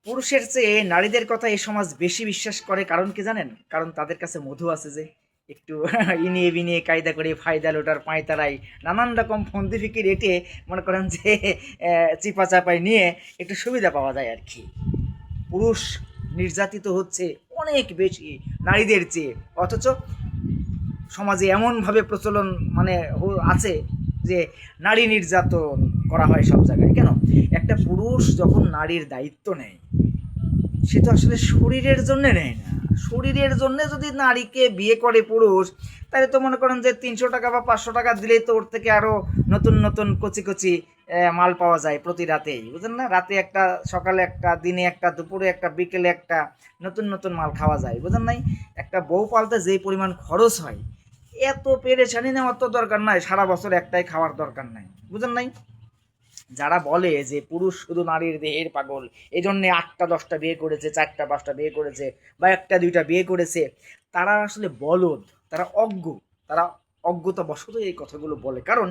পুরুষের চেয়ে নারীদের কথা এই সমাজ বেশি বিশ্বাস করে, কারণ কি জানেন? কারণ তাদের কাছে মধু আছে, যে একটু ইনিয়ে বিনিয়ে কায়দা করে ফায়দা লোটার পাঁয়তারাই নানান রকম ফন্দি ফিকির এঁটে মনে করেন যে চিপা চাপাই নিয়ে একটু সুবিধা পাওয়া যায় আর কি। পুরুষ নির্যাতিত হচ্ছে অনেক বেশি নারীদের চেয়ে, অথচ সমাজে এমনভাবে প্রচলন মানে আছে যে নারী নির্যাতন করা হয় সব জায়গায়। কেন? একটা পুরুষ যখন নারীর দায়িত্ব নেয়, সে তো আসলে শরীরের জন্য নেয় না। শরীরের জন্য যদি নারীকে বিয়ে করে পুরুষ, তাহলে তো মনে করেন যে 300 টাকা বা 500 টাকা দিলেই তো ওর থেকে আরও নতুন নতুন কচি কচি মাল পাওয়া যায় প্রতি রাতেই, বুঝলেন না? রাতে একটা, সকালে একটা, দিনে একটা, দুপুরে একটা, বিকেলে একটা, নতুন নতুন মাল খাওয়া যায়, বুঝলেন নাই? একটা বউ পালতে যে পরিমাণ খরচ হয়, এত পেরেশানি নেওয়ার তো দরকার নাই, সারা বছর একটাই খাওয়ার দরকার নাই, বুঝলেন নাই? যারা বলে যে পুরুষ শুধু নারীর দেহের পাগল, এই জন্যে 8টা 10টা বিয়ে করেছে, 4টা 5টা বিয়ে করেছে, বা 1টা 2টা বিয়ে করেছে, তারা আসলে বলদ, তারা অজ্ঞ, তারা অজ্ঞতা বশত এই কথাগুলো বলে। কারণ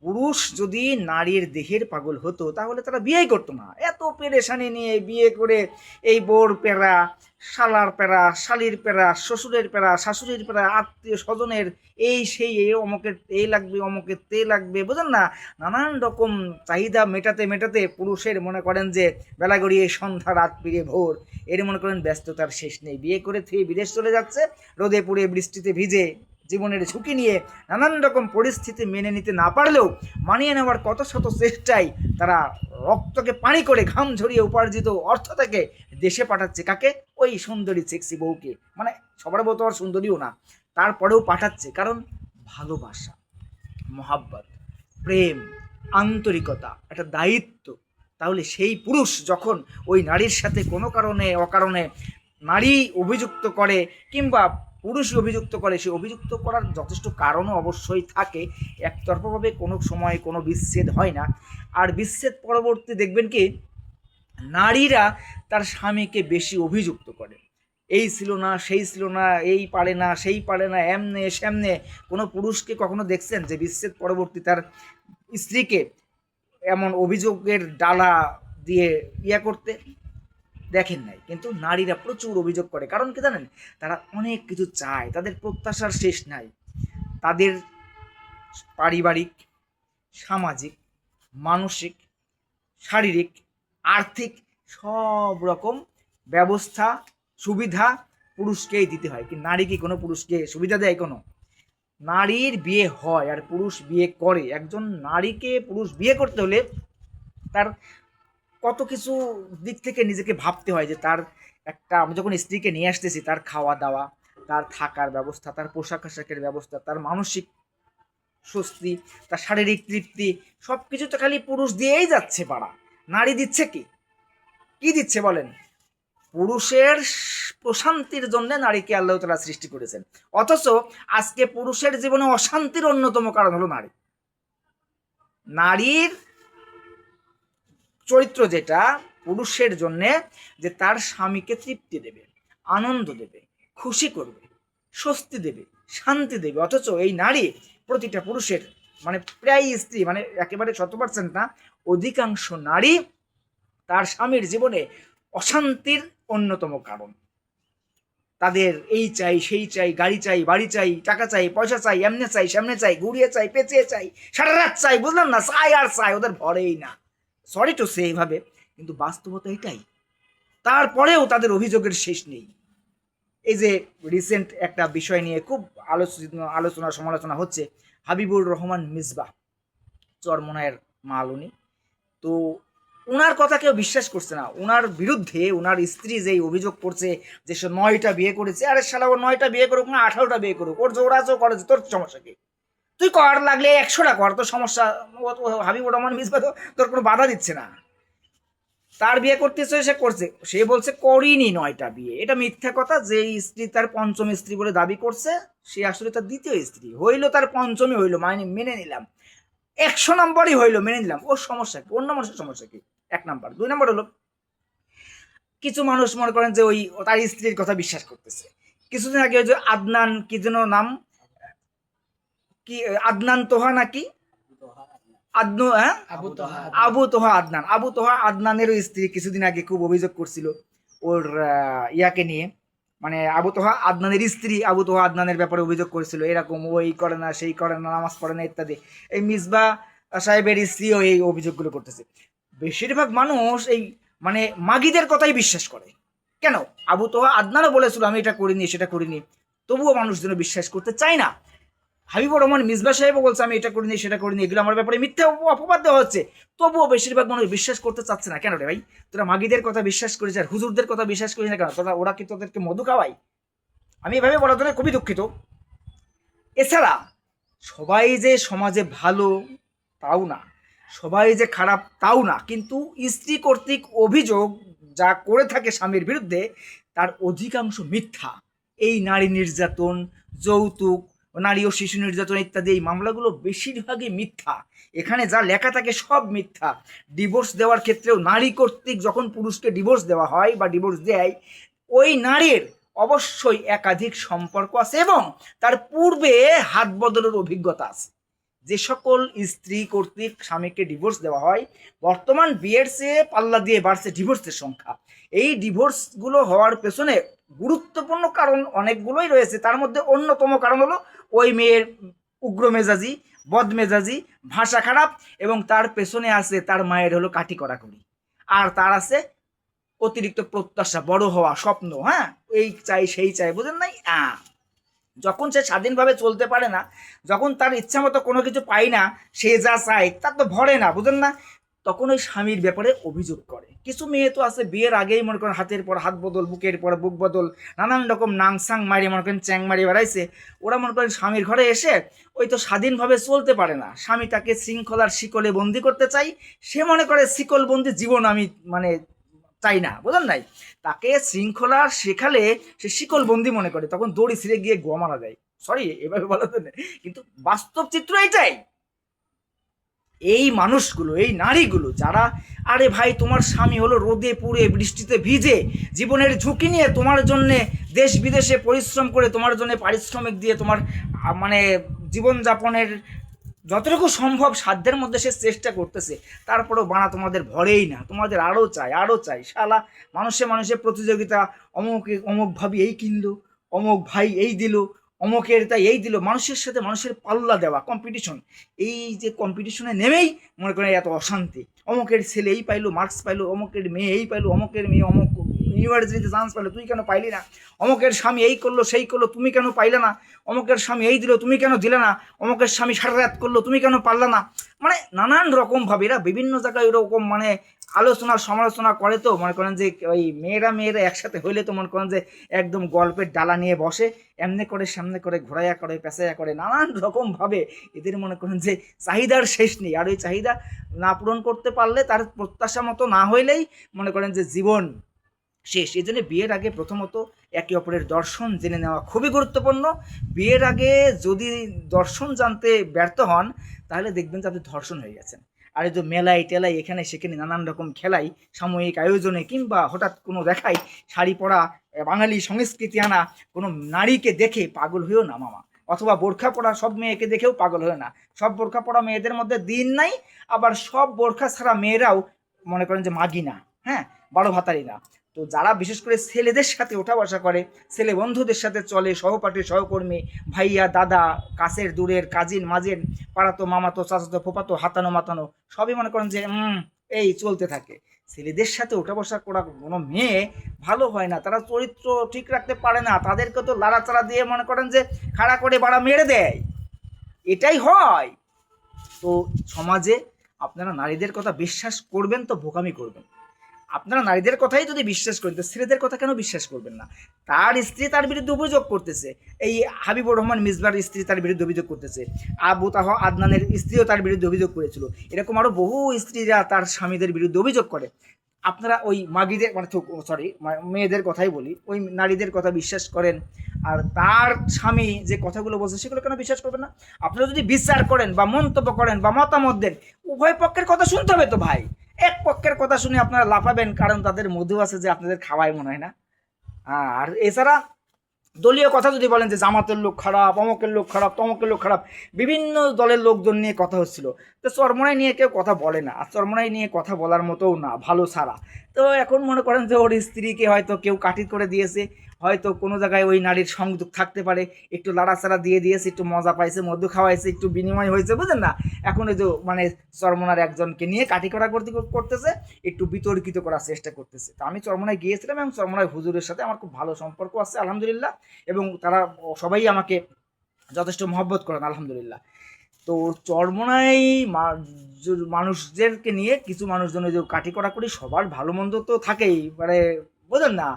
পুরুষ যদি নারীর দেহের পাগল হতো তাহলে তারা বিয়েই করতো না। এত পেরেশানি নিয়ে বিয়ে করে এই বোর প্যারা, শালার প্যারা, শালির প্যারা, শ্বশুরের প্যারা, শাশুড়ির প্যারা, আত্মীয় স্বজনের এই সেই, এই অমুকের এই লাগবে, অমুকের তে লাগবে, বুঝেন না? নানান রকম চাহিদা মেটাতে মেটাতে পুরুষের মনে করেন যে বেলা গড়িয়ে সন্ধ্যা, রাত পেরিয়ে ভোর, এর মনে করেন ব্যস্ততার শেষ নেই। বিয়ে করে থুয়ে বিদেশ চলে যাচ্ছে, রোদে পুড়ে বৃষ্টিতে ভিজে, জীবনের ঝুঁকি নিয়ে নানান রকম পরিস্থিতি মেনে নিতে না পারলেও মানিয়ে নেওয়ার কত শত চেষ্টায় তারা রক্তকে পানি করে ঘাম ঝরিয়ে উপার্জিত অর্থ থেকে দেশে পাঠাচ্ছে। কাকে? ওই সুন্দরী সেক্সি বউকে। মানে সবার বউ তো আর সুন্দরীও না, তারপরেও পাঠাচ্ছে। কারণ ভালোবাসা, মহাব্বত, প্রেম, আন্তরিকতা, একটা দায়িত্ব। তাহলে সেই পুরুষ যখন ওই নারীর সাথে কোনো কারণে অকারণে নারী অভিযুক্ত করে, কিংবা পুরুষ অভিযুক্ত করে, সে অভিযুক্ত করার যথেষ্ট কারণও অবশ্যই থাকে। একতরফাভাবে কোনো সময় কোনো বিচ্ছেদ হয় না। আর বিচ্ছেদ পরবর্তী দেখবেন কি, নারীরা তার স্বামীকে বেশি অভিযুক্ত করে। এই ছিল না, সেই ছিল না, এই পারে না, সেই পারে না, এমনে সেমনে। কোনো পুরুষকে কখনো দেখছেন যে বিচ্ছেদ পরবর্তী তার স্ত্রীকে এমন অভিযোগের ডালা দিয়ে করতে? দেখেন নাই। কিন্তু নারীরা প্রচুর অভিযোগ করে। কারণ কি জানেন? তারা অনেক কিছু চায়, তাদের প্রত্যাশার শেষ নাই। তাদের পারিবারিক, সামাজিক, মানসিক, শারীরিক, আর্থিক সব রকম ব্যবস্থা, সুবিধা পুরুষকেই দিতে হয়। কি নারী কি কোনো পুরুষকে সুবিধা দেয়? কোনো? নারীর বিয়ে হয় আর পুরুষ বিয়ে করে। একজন নারীকে পুরুষ বিয়ে করতে হলে তার কত কিছু দিক থেকে নিজেকে ভাবতে হয়, যে তার একটা, আমি যখন স্ত্রীকে নিয়ে আসতেছি, তার খাওয়া দাওয়া, তার থাকার ব্যবস্থা, তার পোশাক আশাকের ব্যবস্থা, তার মানসিক স্বস্তি, তার শারীরিক তৃপ্তি, সব কিছু তো খালি পুরুষ দিয়েই যাচ্ছে পাড়া। নারী দিচ্ছে কি? কি দিচ্ছে বলেন? পুরুষের প্রশান্তির জন্য নারীকে আল্লাহ তাআলা সৃষ্টি করেছেন। অথচ আজকে পুরুষের জীবনে অশান্তির অন্যতম কারণ হলো নারী। নারীর চরিত্র যেটা পুরুষের জন্যে, যে তার স্বামীকে তৃপ্তি দেবে, আনন্দ দেবে, খুশি করবে, স্বস্তি দেবে, শান্তি দেবে। অথচ এই নারী প্রতিটা পুরুষের, মানে প্রায় স্ত্রী, মানে একেবারে 100% না, অধিকাংশ নারী তার স্বামীর জীবনে অশান্তির অন্যতম কারণ। তাদের এই চাই, সেই চাই, গাড়ি চাই, বাড়ি চাই, টাকা চাই, পয়সা চাই, এমনে চাই, সামনে চাই, ঘুরিয়ে চাই, পেঁচিয়ে চাই, সারা রাত চাই, বুঝলেন না? চাই আর চাই, ওদের ভরেই না। সরি টু সে এইভাবে, কিন্তু বাস্তবতা এটাই। তারপরেও তাদের অভিযোগের শেষ নেই। এই যে রিসেন্ট একটা বিষয় নিয়ে খুব আলোচনা সমালোচনা হচ্ছে, হাবিবুর রহমান মিসবাহ, চরমনায়ের মাল উনি। তো ওনার কথা কেউ বিশ্বাস করছে না। ওনার বিরুদ্ধে ওনার স্ত্রী যেই অভিযোগ করছে যে সে 9টা বিয়ে করেছে। আরে শালা, ও 9টা বিয়ে করুক না 18টা বিয়ে করুক, ওর জোর আছে, ও করে, তোর সমস্যা কি? তুই কর, লাগলে 100টা কর, তোর সমস্যা। হাবিবুর রহমান মিসবাহ তো তোর কোনো বাধা দিচ্ছে না। তার বিয়ে করতেছে, সে করছে, সে বলছে করিনি 9টা বিয়ে। এটা মিথ্যা কথা। যে স্ত্রী তার পঞ্চম স্ত্রী বলে দাবি করছে, সে আসলে তার দ্বিতীয় স্ত্রী। হইলো তার পঞ্চমই, হইলো, মানে মেনে নিলাম। 100 নম্বরই হইলো, মেনে নিলাম। ওর সমস্যা কি? অন্য মানুষের সমস্যা কি? 1 নম্বর। 2 নম্বর হলো, কিছু মানুষ মনে করেন যে ওই তার স্ত্রীর কথা বিশ্বাস করতেছে। কিছুদিন আগে ওই যে আদনান, কি যেন নাম, কি আদনান তোহা নাকি, আদনু, হ্যাঁ, আবু তোহা আদনান। আবু তোহা আদনানেরও স্ত্রী কিছুদিন আগে খুব অভিযোগ করছিল ওর ইয়াকে নিয়ে, মানে আবু তোহা আদনানের স্ত্রী আবু তোহা আদনানের ব্যাপারে অভিযোগ করেছিল এরকম ও এই করে না, সেই করে না, নামাজ পড়ে না ইত্যাদি। এই মিসবা সাহেবের স্ত্রীও এই অভিযোগগুলো করতেছে। বেশিরভাগ মানুষ এই মানে মাগিদের কথাই বিশ্বাস করে। কেন? আবু তোহা আদনানও বলেছিল আমি এটা করিনি সেটা করিনি, তবুও মানুষ যেন বিশ্বাস করতে চায় না। হাবিবুর রহমান মিসবা সাহেবও বলছে আমি এটা করিনি সেটা করিনি, এগুলো আমার ব্যাপারে মিথ্যা অপবাদ দেওয়া হচ্ছে, তবুও বেশিরভাগ মানুষ বিশ্বাস করতে চাচ্ছে না। কেন রে ভাই? তোরা মাগিদের কথা বিশ্বাস করিস আর হুজুরদের কথা বিশ্বাস করিস না কেন? তোরা, ওরা কি তোদেরকে মধু খাওয়াই? আমি এভাবে বলার জন্য খুবই দুঃখিত। এছাড়া সবাই যে সমাজে ভালো তাও না, সবাই যে খারাপ তাও না, কিন্তু স্ত্রী কর্তৃক অভিযোগ যা করে থাকে স্বামীর বিরুদ্ধে তার অধিকাংশ মিথ্যা। এই নারী নির্যাতন, যৌতুক, নারী ও শিশু নির্যাতন ইত্যাদি এই মামলাগুলো বেশিরভাগই মিথ্যা। এখানে যা লেখা থাকে সব মিথ্যা। ডিভোর্স দেওয়ার ক্ষেত্রেও নারী কর্তৃক যখন পুরুষকে ডিভোর্স দেওয়া হয় বা ডিভোর্স দেয়, ওই নারীর অবশ্যই একাধিক সম্পর্ক আছে এবং তার পূর্বে হাত বদলের অভিজ্ঞতা আছে। যে সকল স্ত্রী কর্তৃক স্বামীকে ডিভোর্স দেওয়া হয়, বর্তমান বিয়ের চেয়ে পাল্লা দিয়ে বাড়ছে ডিভোর্সের সংখ্যা। এই ডিভোর্সগুলো হওয়ার পেছনে গুরুত্বপূর্ণ কারণ অনেকগুলোই রয়েছে। তার মধ্যে অন্যতম কারণ হলো ওই মেয়ের উগ্র মেজাজি, বদমেজাজি, ভাষা খারাপ, এবং তার পেছনে আছে তার মায়ের হলো কাঠি কড়াকড়ি, আর তার আছে অতিরিক্ত প্রত্যাশা, বড় হওয়া, স্বপ্ন। হ্যাঁ, এই চাই সেই চাই, বুঝেন নাই? যখন সে স্বাধীনভাবে চলতে পারে না, যখন তার ইচ্ছা মতো কোনো কিছু পায় না, সে যা চায় তার তো ভরে না, বুঝেন না, তখন ওই স্বামীর ব্যাপারে অভিযোগ করে। কিছু মেয়ে তো আছে বিয়ের আগেই মনে করেন হাতের পর হাত বদল, বুকের পর বুক বদল, নানান রকম নাংসাং মারি মনে করেন চ্যাং মারি বেড়াইছে। ওরা মনে করেন স্বামীর ঘরে এসে ওই তো স্বাধীনভাবে চলতে পারে না, স্বামী তাকে শৃঙ্খলার শিকলে বন্দি করতে চাই, সে মনে করে শিকল বন্দি জীবন আমি মানে চাই না, বুঝলেন নাই? তাকে শৃঙ্খলা শেখালে সে শিকল বন্দি মনে করে, তখন দড়ি ছিঁড়ে গিয়ে গোয়া মারা যায়। সরি এভাবে বলা তো নেই, কিন্তু বাস্তব চিত্র এটাই। এই মানুষগুলো, এই নারীগুলো যারা, আরে ভাই তোমার স্বামী হলো রোদে পুড়ে বৃষ্টিতে ভিজে জীবনের ঝুঁকি নিয়ে তোমার জন্যে দেশ বিদেশে পরিশ্রম করে তোমার জন্য পারিশ্রমিক দিয়ে তোমার মানে জীবনযাপনের যতটুকু সম্ভব সাধ্যের মধ্যে সে চেষ্টা করতেছে, তারপরেও বানা তোমাদের ভরেই না, তোমাদের আরও চাই আরও চাই। শালা মানুষে মানুষের প্রতিযোগিতা, অমুক অমুক ভাবি এই কিনলো, অমুক ভাই এই দিল, অমুকের তাই এই দিল, মানুষের সাথে মানুষের পাল্লা দেওয়া, কম্পিটিশন। এই যে কম্পিটিশনে নেমেই মনে করেন এত অশান্তি। অমুকের ছেলে এই পাইলো, মার্কস পাইলো, অমুকের মেয়ে এই পাইলো, অমুকের মেয়ে অমুক ইউনিভার্সিটিতে চান্স পাইলো, তুই কেন পাইলি না? অমুকের স্বামী এই করলো সেই করলো, তুমি কেন পাইলে না? অমুকের স্বামী এই দিল, তুমি কেন দিলে না? অমুকের স্বামী সারা রাত করলো, তুমি কেন পারলে না? মানে নানান রকমভাবে এরা বিভিন্ন জায়গায় এরকম মানে আলোচনা সমালোচনা করে। তো মনে করেন যে ওই মেয়েরা একসাথে হইলে তো মনে করেন যে একদম গল্পের ডালা নিয়ে বসে, এমনি করে সামনে করে ঘোরাইয়া করে পেঁচাইয়া করে, নানান রকমভাবে এদের মনে করেন যে চাহিদার শেষ নেই। আর ওই চাহিদা না পূরণ করতে পারলে, তার প্রত্যাশা মতো না হইলেই মনে করেন যে জীবন শেষ। এই জন্য বিয়ের আগে প্রথমত একে অপরের দর্শন জেনে নেওয়া খুবই গুরুত্বপূর্ণ। বিয়ের আগে যদি দর্শন জানতে ব্যর্থ হন তাহলে দেখবেন যে আপনি ধর্ষণ হয়ে গেছেন। আর এই যে মেলায় টেলাই এখানে সেখানে নানান রকম খেলাই, সাময়িক আয়োজনে কিংবা হঠাৎ কোনো দেখাই শাড়ি পরা, বাঙালি সংস্কৃতি আনা কোনো নারীকে দেখে পাগল হয়েও না মামা, অথবা বোরখা পরা সব মেয়েকে দেখেও পাগল হয়ে না। সব বোরখা পরা মেয়েদের মধ্যে দিন নাই, আবার সব বোরখা ছাড়া মেয়েরাও মনে করেন যে মাগি না, হ্যাঁ, বারো ভাতারি না। তো যারা বিশেষ করে ছেলেদের সাথে ওঠা বসা করে, ছেলে বন্ধুদের সাথে চলে, সহপাঠী সহকর্মী, ভাইয়া দাদা, কাছের দূরের কাজিন মাজেন, পাড়াতো মামাতো চাচাতো ফোপাতো হাতানো মাতানো, সবই মনে করেন যে এই চলতে থাকে। ছেলেদের সাথে ওঠা বসা করা কোনো মেয়ে ভালো হয় না, তারা চরিত্র ঠিক রাখতে পারে না, তাদেরকে তো লাড়াচাড়া দিয়ে মনে করেন যে খাড়া করে বাড়া মেরে দেয়, এটাই হয়। তো সমাজে আপনারা নারীদের কথা বিশ্বাস করবেন তো বোকামি করবেন। আপনারা নারীদের কথাই যদি বিশ্বাস করেন তো ছেলেদের কথা কেন বিশ্বাস করবেন না? তার স্ত্রী তার বিরুদ্ধে অভিযোগ করতেছে, এই হাবিবুর রহমান মিসবার স্ত্রী তার বিরুদ্ধে অভিযোগ করতেছে, আবু তাহা আদনানের স্ত্রীও তার বিরুদ্ধে অভিযোগ করেছিল, এরকম আরও বহু স্ত্রীরা তার স্বামীদের বিরুদ্ধে অভিযোগ করে। আপনারা ওই মাগিদের মানে সরি মেয়েদের কথাই বলি, ওই নারীদের কথা বিশ্বাস করেন, আর তার স্বামী যে কথাগুলো বলছে সেগুলো কেন বিশ্বাস করবেন না? আপনারা যদি বিচার করেন বা মন্তব্য করেন বা মতামত দেন, উভয় পক্ষের কথা শুনতে হবে তো ভাই। এক পক্ষের কথা শুনে আপনারা লাফাবেন, কারণ তাদের মধু আছে যে আপনাদের খাওয়াই মনে হয় না। আর এছাড়া দলীয় কথা যদি বলেন যে জামাতের লোক খারাপ, অমকের লোক খারাপ, তমকের লোক খারাপ, বিভিন্ন দলের লোকজন নিয়ে কথা হচ্ছিল। তো চরমোনাই নিয়ে কেউ কথা বলে না, আর চরমোনাই নিয়ে কথা বলার মতোও না ভালো ছাড়া। তো এখন মনে করেন যে ওর স্ত্রীকে হয়তো কেউ কাটিং করে দিয়েছে, হয়তো কোনো জায়গায় ওই নারীর সংযোগ থাকতে পারে, একটু লাড়াচাড়া দিয়ে দিয়েছে, একটু মজা পাইছে, মধু খাওয়াইছে, একটু বিনিময় হয়েছে, বুঝলেন না। এখন ওই যে মানে চরমোনার একজনকে নিয়ে কাটিকড়া করতেছে, একটু বিতর্কিত করার চেষ্টা করতেছে। তো আমি চরমোনায় গিয়েছিলাম এবং চরমোনায় হুজুরের সাথে আমার খুব ভালো সম্পর্ক আছে আলহামদুলিল্লাহ, এবং তারা সবাই আমাকে যথেষ্ট মহব্বত করেন আলহামদুলিল্লাহ। তো চরমোনাই মানুষদেরকে নিয়ে কিছু মানুষজন ওই যে কাটি করা করি, সবার ভালো মন্দ তো থাকেই, মানে বুঝলেন না,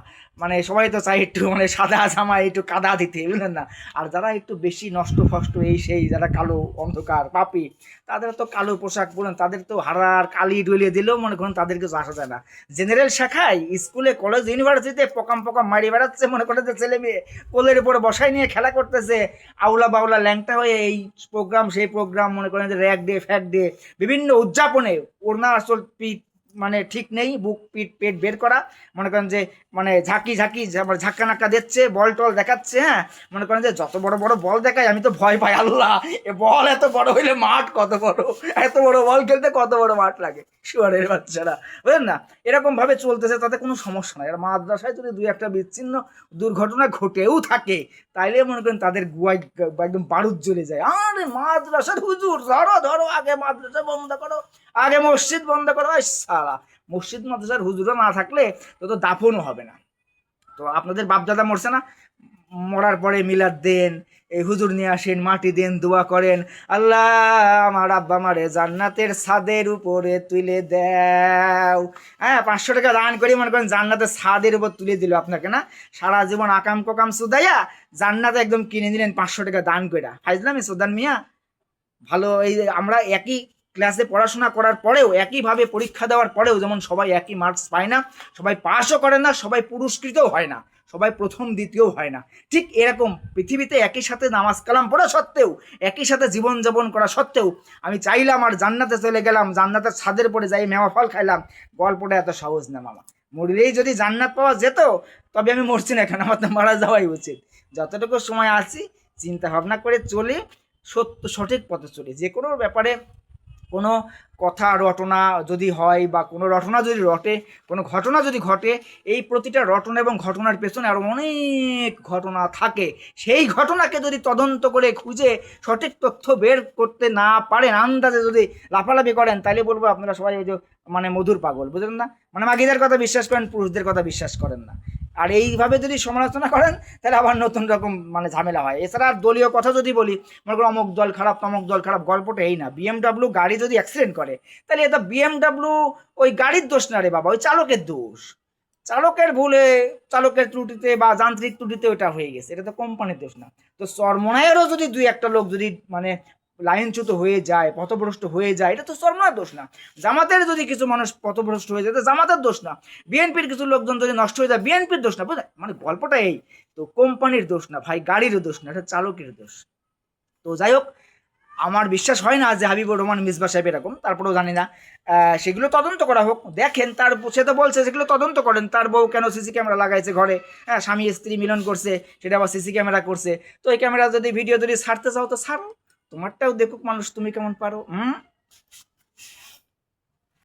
মানে সবাই তো চাই একটু মানে সাদা জামা একটু কাদা দিতে, বুঝলেন না। আর যারা একটু বেশি নষ্ট ফষ্ট এই সেই, যারা কালো অন্ধকার পাপি, তাদের তো কালো পোশাক বলেন, তাদের তো হারার কালি ডলিয়ে দিলেও মনে করেন তাদের কিছু আসা যায় না। জেনারেল শাখায় স্কুলে কলেজ ইউনিভার্সিটিতে পকাম পকাম মারি বেড়াচ্ছে, মনে করে যে ছেলে মেয়ে কোলের উপরে বসাই নিয়ে খেলা করতেছে, আউলা বাউলা ল্যাংটা হয়ে এই প্রোগ্রাম সেই প্রোগ্রাম, মনে করেন যে র্যাক ডে ফ্যাক ডে বিভিন্ন উদযাপনে ওড়না আসল পিঠ মানে ঠিক নেই, বুক পিঠ পেট বের করা, মনে করেন যে মানে ঝাঁকি ঝাঁকি ঝাক্কা নাক্কা দিচ্ছে, বল টল দেখাচ্ছে। হ্যাঁ, মনে করেন যে যত বড় বড় বল দেখায় আমি তো ভয় পাই, আল্লাহ এ বল এত বড় হইলে মাঠ কত বড়, এত বড় বল খেলতে কত বড় মাঠ লাগে, শুয়ারের বাচ্চারা, বুঝলেন না। এরকম ভাবে চলতেছে, তাতে কোনো সমস্যা নাই। আর মাদ্রাসায় যদি দুই একটা বিচ্ছিন্ন দুর্ঘটনা ঘটেও থাকে, তাইলে মনে করেন তাদের গুয়ায় একদম বারুদ জ্বলে যায়। আরে মাদ্রাসার হুজুর ধরো ধরো, আগে মাদ্রাসা বন্ধ করো, আগে মসজিদ বন্ধ করো। সারা মসজিদ মাদ্রাসার হুজুরও না থাকলে তো দাফনও হবে না। তো আপনাদের বাপদাদা মরছে না, মরার পরে মিলাদ দেন, এই হুজুর নিয়ে আসেন, মাটি দেন, দোয়া করেন, আল্লাহ আমার আব্বা মারে জান্নাতের ছাদের উপরে তুলে দাও। হ্যাঁ, 500 টাকা দান করে মনে করেন জান্নাতের ছাদের উপর তুলে দিল আপনাকে, না সারা জীবন আকাম কোকাম সুদাইয়া জান্নাতে একদম কিনে দিলেন 500 টাকা দান করে। ফাইজলামি সুদান মিয়া। ভালো, এই আমরা একই ক্লাসে পড়াশোনা করার পরেও, একইভাবে পরীক্ষা দেওয়ার পরেও যেমন সবাই একই মার্কস পায় না, সবাই পাসও করে না, সবাই পুরস্কৃতও হয় না, সবাই প্রথম দ্বিতীয় হয় না, ঠিক এরকম পৃথিবীতে একই সাথে নামাজ কালাম পড়া সত্ত্বেও, একই সাথে জীবনযাপন করা সত্ত্বেও আমি চাইলাম আর জান্নাতে চলে গেলাম, জান্নাতের ছাদের পরে যাই মেওয়া ফল খাইলাম, গল্পটা এত সহজ না মামা। মরলেই যদি জান্নাত পাওয়া যেত, তবে আমি মরছি না কেন, আমার তো মারা যাওয়াই উচিত। যতটুকু সময় আছি চিন্তা ভাবনা করে চলে, সঠিক পথে চলি। যে কোনো ব্যাপারে কোনো কথা রটনা যদি হয় বা কোনো রটনা যদি রটে, কোনো ঘটনা যদি ঘটে, এই প্রতিটা রটনা এবং ঘটনার পেছনে আরও অনেক ঘটনা থাকে। সেই ঘটনাকে যদি তদন্ত করে খুঁজে সঠিক তথ্য বের করতে না পারেন, আন্দাজে যদি লাফালাফি করেন, তাহলে বলবো আপনারা সবাই ওই যে মানে মধুর পাগল, বুঝলেন না, মানে মাগিদের কথা বিশ্বাস করেন, পুরুষদের কথা বিশ্বাস করেন না। আর এইভাবে যদি সমালোচনা করেন, তাহলে আবার নতুন রকম মানে ঝামেলা হয়। এছাড়া আর দলীয় কথা যদি বলি, মনে করো অমুক দল খারাপ তমক দল খারাপ, গল্পটা এই না। বিএমডাব্লিউ গাড়ি যদি অ্যাক্সিডেন্ট করে, তাহলে এটা বিএমডাব্লিউ ওই গাড়ির দোষ না রে বাবা, ওই চালকের দোষ। চালকের ভুলে, চালকের ত্রুটিতে বা যান্ত্রিক ত্রুটিতে ওটা হয়ে গেছে, এটা তো কোম্পানির দোষ না। তো চরমোনাইয়েরও যদি দুই একটা লোক যদি মানে লাইনচ্যুত হয়ে যায়, পথভ্রষ্ট হয়ে যায়, এটা তো চরমোনার দোষ না। জামাতের যদি কিছু মানুষ পথভ্রষ্ট হয়ে যায়, তো জামাতের দোষ না। বিএনপির কিছু লোকজন যদি নষ্ট হয়ে যায়, বিএনপির দোষ না, বুঝলেন, মানে গল্পটা এই। তো কোম্পানির দোষ না ভাই, গাড়িরও দোষ না, এটা চালকের দোষ। তো যাই হোক, আমার বিশ্বাস হয় না যে হাবিবুর রহমান মিসবা সাহেব এরকম, তারপরেও জানি না, সেগুলো তদন্ত করা হোক। দেখেন, তার সে তো বলছে সেগুলো তদন্ত করেন, তার বউ কেন সিসি ক্যামেরা লাগাইছে ঘরে, হ্যাঁ, স্বামী স্ত্রী মিলন করছে, সেটা আবার সিসি ক্যামেরা করছে। তো এই ক্যামেরা যদি ভিডিও যদি ছাড়তে চাও তো ছাড়ো, তোমারটাও দেখুক মানুষ, তুমি কেমন পারো।